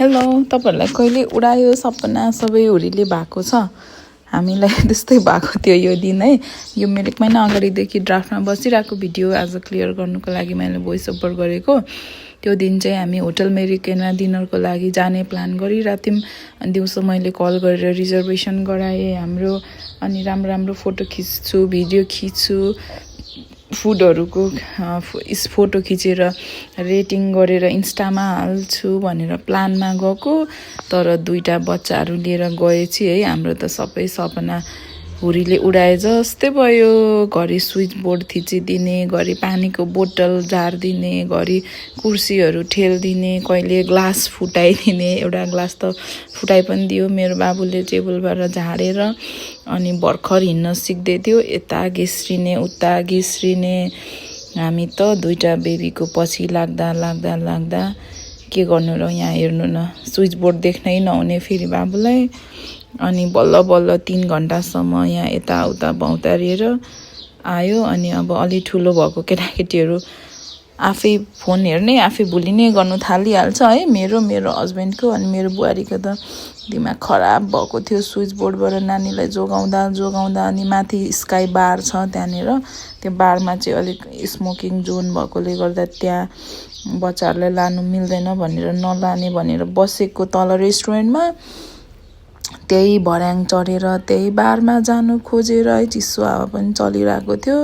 hello तपाईहरुलाई कहिले उडायो सपना सबै हुरीले भएको छ हामीलाई त्यस्तै भएको थियो यो दिन है यो मेरो 1 महिना अगाडिदेखि ड्राफ्टमा बसिरहेको भिडियो आज क्लियर गर्नुको लागि मैले भोइस ओभर गरेको त्यो दिन चाहिँ हामी होटल मेरिकेनमा डिनरको लागि जाने प्लान गरिराथ्यौं अनि दिउँसो मैले कल गरेर रिजर्भेसन गराए हाम्रो अनि राम्रो राम्रो फोटो खिच्छु भिडियो खिच्छु फुडहरुको फोटो खिचेर रेटिङ गरेर इन्स्टामा हाल्छु भनेर प्लानमा गएको तर दुईटा बच्चाहरु लिएर गएछि है हाम्रो त सबै सपना हुरीले उडाए जस्तै भयो घरि स्विच बोर्ड थिचिदिने घरि पानीको बोतल झार्दिने घरि कुर्सीहरु ठेल्दिने कहिले ग्लास फुटाइदिने एउटा ग्लास त फुटाइ पनि दियो मेरो बाबुले टेबलबाट झाडेर अनि भर्खर हिन्न सिक्दै थियो यता घिस्रिने उता घिस्रिने हामी त दुईटा बेबीको पछि लाग्दा के गर्नु र यहाँ हेर्नु न स्विच बोर्ड देख्नै नहुने फेरि बाबुलाई अनि बल्ल बल्ल 3 घण्टासम्म यहाँ यता उता भौतारिएर आयो अनि अब अलि ठुलो भएको केटाकेटीहरु आफै फोन हेर्ने आफै भुलिने गर्नु थालिहाल्छ है मेरो हस्बन्डको अनि मेरो बुहारीको त दिमाग खराब भएको थियो स्विच बोर्डबाट नानीलाई जोगाउँदा अनि माथि स्काई बार छ त्यहाँनेर त्यो बारमा चाहिँ अलिक स्मोकिङ जोन भएकोले गर्दा त्यहाँ बच्चाहरुलाई लानु मिल्दैन भनेर नलाने भनेर बसेको तल रेस्टुरेन्टमा त्यही भर्याङ चढेर त्यही बारमा जानु खोजेर चिसो हावा पनि चलिरहेको थियो